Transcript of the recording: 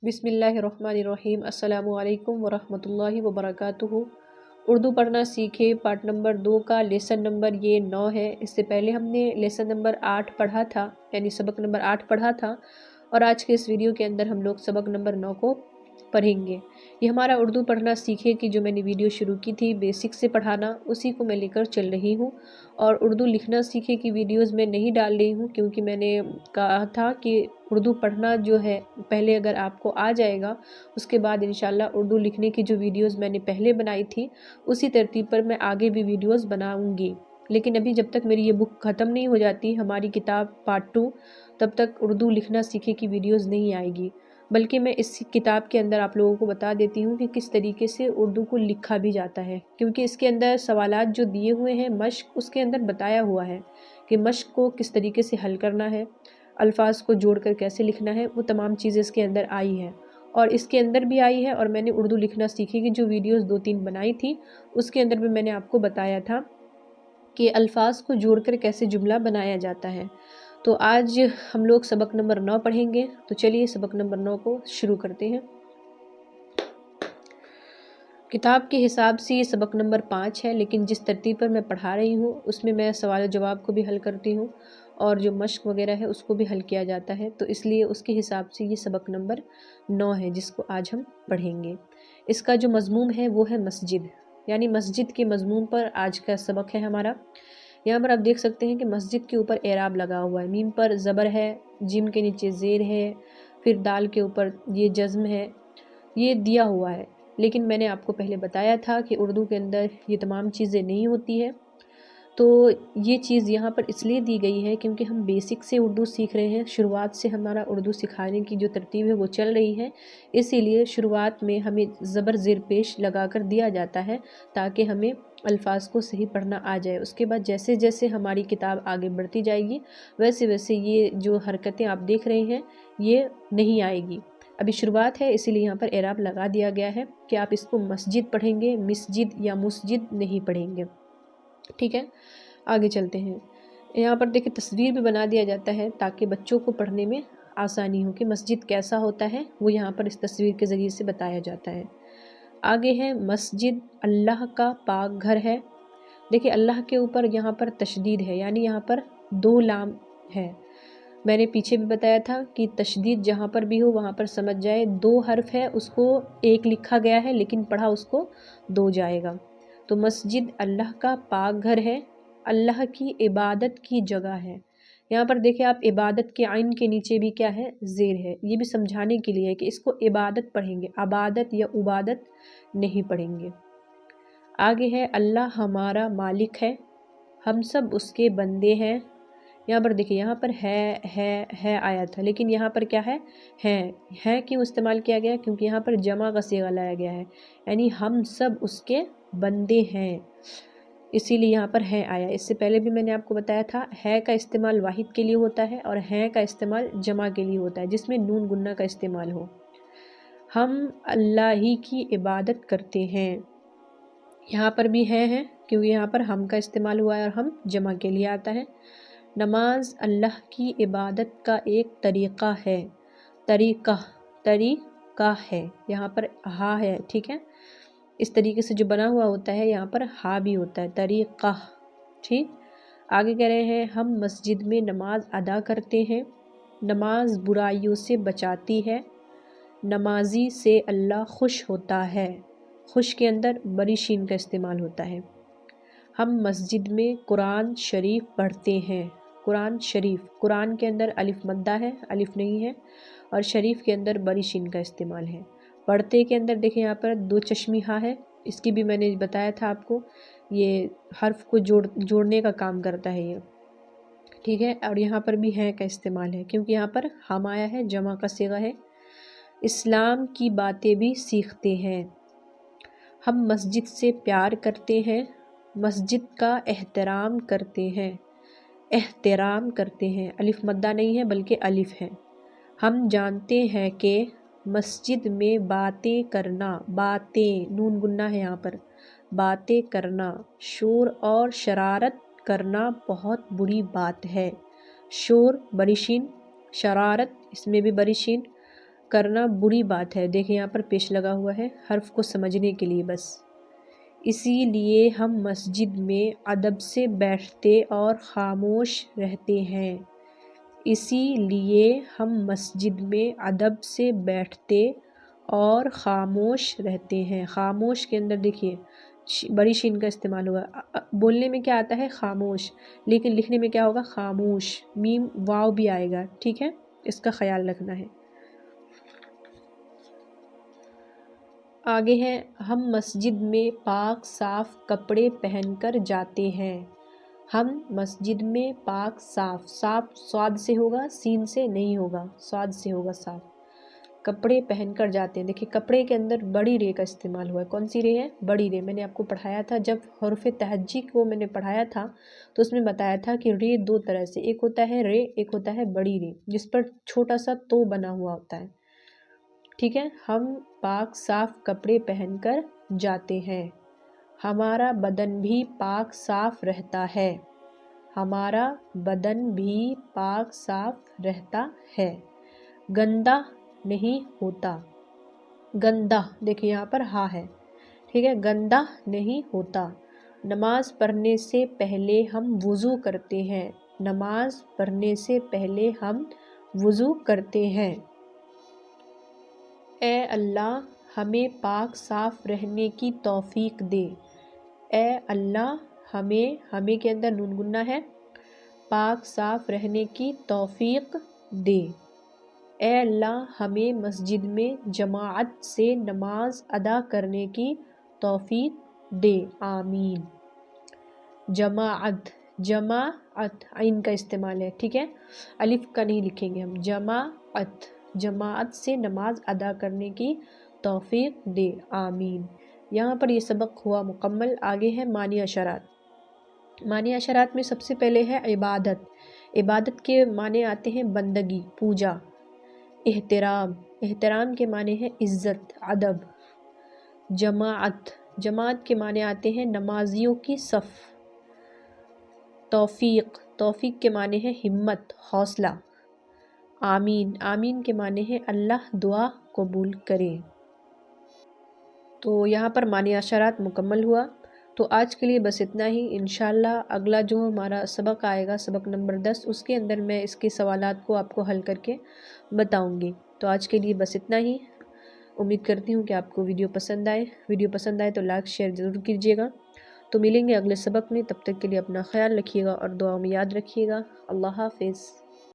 बिस्मिल्लाहिर्रहमानिर्रहीम। अस्सलामु अलैकुम वरहमतुल्लाहि वबरकातुहू। उर्दू पढ़ना सीखे पार्ट नंबर 2 का लेसन नंबर ये 9 है। इससे पहले हमने लेसन नंबर 8 पढ़ा था, यानी सबक नंबर 8 पढ़ा था, और आज के इस वीडियो के अंदर हम लोग सबक नंबर 9 को पढ़ेंगे। ये हमारा उर्दू पढ़ना सीखे की जो मैंने वीडियो शुरू की थी बेसिक से पढ़ाना, उसी को मैं लेकर चल रही हूँ। और उर्दू लिखना सीखे की वीडियोस मैं नहीं डाल रही हूँ, क्योंकि मैंने कहा था कि उर्दू पढ़ना जो है पहले अगर आपको आ जाएगा, उसके बाद इंशाल्लाह उर्दू लिखने की जो वीडियोस मैंने पहले बनाई थी उसी तरतीब पर मैं आगे भी वीडियोस बनाऊंगी। लेकिन अभी जब तक मेरी ये बुक ख़त्म नहीं हो जाती, हमारी किताब पार्ट 2, तब तक उर्दू लिखना सीखे की वीडियोस नहीं आएगी। बल्कि मैं इस किताब के अंदर आप लोगों को बता देती हूँ कि किस तरीके से उर्दू को लिखा भी जाता है, क्योंकि इसके अंदर सवालात जो दिए हुए हैं मश्क, उसके अंदर बताया हुआ है कि मश्क को किस तरीके से हल करना है, अल्फाज को जोड़कर कैसे लिखना है, वो तमाम चीज़ें इसके अंदर आई हैं। और इसके अंदर भी आई है, और मैंने उर्दू लिखना सीखे की जो वीडियोस 2-3 बनाई थी उसके अंदर भी मैंने आपको बताया था कि अल्फाज को जोड़कर कैसे जुमला बनाया जाता है। तो आज हम लोग सबक नंबर 9 पढ़ेंगे। तो चलिए सबक नंबर 9 को शुरू करते हैं। किताब के हिसाब से ये सबक नंबर 5 है, लेकिन जिस तरतीब पर मैं पढ़ा रही हूँ उसमें मैं सवाल जवाब को भी हल करती हूँ और जो मश्क वगैरह है उसको भी हल किया जाता है, तो इसलिए उसके हिसाब से ये सबक नंबर 9 है जिसको आज हम पढ़ेंगे। इसका जो मज़मून है वो है मस्जिद, यानी मस्जिद के मज़मून पर आज का सबक है हमारा। यहाँ पर आप देख सकते हैं कि मस्जिद के ऊपर एराब लगा हुआ है, मीम पर ज़बर है, जिम के नीचे ज़ेर है, फिर दाल के ऊपर ये जज़्म है, ये दिया हुआ है। लेकिन मैंने आपको पहले बताया था कि उर्दू के अंदर ये तमाम चीज़ें नहीं होती है, तो ये चीज़ यहाँ पर इसलिए दी गई है क्योंकि हम बेसिक से उर्दू सीख रहे हैं, शुरुआत से हमारा उर्दू सिखाने की जो तरतीब है वो चल रही है, इसीलिए शुरुआत में हमें ज़बर ज़ेर पेश लगा कर दिया जाता है ताकि हमें अल्फाज को सही पढ़ना आ जाए। उसके बाद जैसे जैसे हमारी किताब आगे बढ़ती जाएगी वैसे वैसे ये जो हरकतें आप देख रहे हैं ये नहीं आएगी। अभी शुरुआत है, इसीलिए यहाँ पर एराब लगा दिया गया है कि आप इसको मस्जिद पढ़ेंगे, मिस्जिद या मुस्जिद नहीं पढ़ेंगे। ठीक है, आगे चलते हैं। यहाँ पर देखिए तस्वीर भी बना दिया जाता है ताकि बच्चों को पढ़ने में आसानी हो कि मस्जिद कैसा होता है, वो यहाँ पर इस तस्वीर के ज़रिए से बताया जाता है। आगे है मस्जिद अल्लाह का पाक घर है। देखिए अल्लाह के ऊपर यहाँ पर तशदीद है, यानी यहाँ पर 2 लाम है। मैंने पीछे भी बताया था कि तशदीद जहाँ पर भी हो वहाँ पर समझ जाए 2 हर्फ है, उसको 1 लिखा गया है लेकिन पढ़ा उसको 2 जाएगा। तो मस्जिद अल्लाह का पाक घर है, अल्लाह की इबादत की जगह है। यहाँ पर देखिए आप इबादत के आइन के नीचे भी क्या है, ज़ेर है। ये भी समझाने के लिए है कि इसको इबादत पढ़ेंगे, आबादत या उबादत नहीं पढ़ेंगे। आगे है अल्लाह हमारा मालिक है, हम सब उसके बंदे हैं। यहाँ पर देखिए यहाँ पर है आया था, लेकिन यहाँ पर क्या है क्यों इस्तेमाल किया गया, क्योंकि यहाँ पर जमा का सीगा लाया गया है, यानी हम सब उसके बंदे हैं, इसीलिए यहाँ पर है आया। इससे पहले भी मैंने आपको बताया था है का इस्तेमाल वाहिद के लिए होता है और है का इस्तेमाल जमा के लिए होता है जिसमें नून गुन्ना का इस्तेमाल हो। हम अल्लाह ही की इबादत करते हैं, यहाँ पर भी है क्योंकि यहाँ पर हम का इस्तेमाल हुआ है और हम जमा के लिए आता है। नमाज अल्लाह की इबादत का एक तरीक़ा है, तरीक़ा है, यहाँ पर हा है, ठीक है। इस तरीके से जो बना हुआ होता है यहाँ पर हा भी होता है, तरीक़ा, ठीक। आगे कह रहे हैं हम मस्जिद में नमाज अदा करते हैं, नमाज बुराइयों से बचाती है, नमाजी से अल्लाह खुश होता है, खुश के अंदर बड़ी शीन का इस्तेमाल होता है। हम मस्जिद में कुरान शरीफ पढ़ते हैं, कुरान शरीफ, कुरान के अंदर अलिफ मद्दा है, अलिफ नहीं है, और शरीफ के अंदर बड़ी शीन का इस्तेमाल है। पढ़ते के अंदर देखें यहाँ पर 2 चश्मी हा है, इसकी भी मैंने बताया था आपको, ये हर्फ को जोड़ने का काम करता है ये, ठीक है। और यहाँ पर भी है का इस्तेमाल है क्योंकि यहाँ पर हम आया है, जमा का सीगा है। इस्लाम की बातें भी सीखते हैं, हम मस्जिद से प्यार करते हैं, मस्जिद का एहतराम करते हैं, एहतराम करते हैं, अलिफ मद्दा नहीं है बल्कि अलिफ है। हम जानते हैं कि मस्जिद में बातें करना, बातें नून गुन्ना है यहाँ पर, बातें करना, शोर और शरारत करना बहुत बुरी बात है। शोर बड़ी शीन, शरारत इसमें भी बड़ी शीन, کرنا بری بات ہے۔ دیکھیں یہاں پر پیش لگا ہوا ہے حرف کو سمجھنے کے لیے بس۔ اسی لیے ہم مسجد میں ادب سے بیٹھتے اور خاموش رہتے ہیں۔ اسی لیے ہم مسجد میں ادب سے بیٹھتے اور خاموش رہتے ہیں۔ خاموش کے اندر دیکھیے بڑی شین کا استعمال ہوا۔ بولنے میں کیا آتا ہے خاموش، لیکن لکھنے میں کیا ہوگا خاموش، میم واو بھی آئے گا، ٹھیک ہے، اس کا خیال رکھنا ہے۔ آگے ہے ہم مسجد میں پاک صاف کپڑے پہن کر جاتے ہیں۔ ہم مسجد میں پاک صاف، صاف صاد سے ہوگا سین سے نہیں ہوگا، صاد سے ہوگا صاف، کپڑے پہن کر جاتے ہیں۔ دیکھیں کپڑے کے اندر بڑی رے کا استعمال ہوا ہے۔ کون سی رے ہے؟ بڑی رے۔ میں نے آپ کو پڑھایا تھا جب حرف تہجی کو میں نے پڑھایا تھا تو اس میں بتایا تھا کہ رے دو طرح سے، ایک ہوتا ہے رے، ایک ہوتا ہے بڑی رے جس پر چھوٹا سا تو بنا ہوا ہوتا ہے، ٹھیک ہے۔ ہم پاک صاف کپڑے پہن کر جاتے ہیں۔ ہمارا بدن بھی پاک صاف رہتا ہے۔ ہمارا بدن بھی پاک صاف رہتا ہے۔ گندا نہیں ہوتا۔ گندا دیکھیں یہاں پر ہا ہے، ٹھیک ہے، گندا نہیں ہوتا۔ نماز پڑھنے سے پہلے ہم وضو کرتے ہیں۔ نماز پڑھنے سے پہلے ہم وضو کرتے ہیں۔ اے اللہ ہمیں پاک صاف رہنے کی توفیق دے۔ اے اللہ ہمیں کے اندر نون گنہ ہے، پاک صاف رہنے کی توفیق دے۔ اے اللہ ہمیں مسجد میں جماعت سے نماز ادا کرنے کی توفیق دے، آمین۔ جماعت، جماعت عین کا استعمال ہے، ٹھیک ہے، الف کا نہیں لکھیں گے ہم، جماعت، جماعت سے نماز ادا کرنے کی توفیق دے، آمین۔ یہاں پر یہ سبق ہوا مکمل۔ آگے ہے معنی اشارات۔ معنی اشارات میں سب سے پہلے ہے عبادت۔ عبادت کے معنی آتے ہیں بندگی، پوجا۔ احترام، احترام کے معنی ہے عزت، ادب۔ جماعت، جماعت کے معنی آتے ہیں نمازیوں کی صف۔ توفیق، توفیق کے معنی ہے ہمت، حوصلہ۔ آمین، آمین کے معنی ہے اللہ دعا قبول کرے۔ تو یہاں پر معنی اشارات مکمل ہوا۔ تو آج کے لیے بس اتنا ہی۔ انشاءاللہ اگلا جو ہمارا سبق آئے گا، سبق نمبر 10، اس کے اندر میں اس کے سوالات کو آپ کو حل کر کے بتاؤں گی۔ تو آج کے لیے بس اتنا ہی۔ امید کرتی ہوں کہ آپ کو ویڈیو پسند آئے۔ ویڈیو پسند آئے تو لائک شیئر ضرور کیجیے گا۔ تو ملیں گے اگلے سبق میں، تب تک کے لیے اپنا خیال رکھیے گا اور دعاؤں میں یاد رکھیے گا۔ اللہ حافظ۔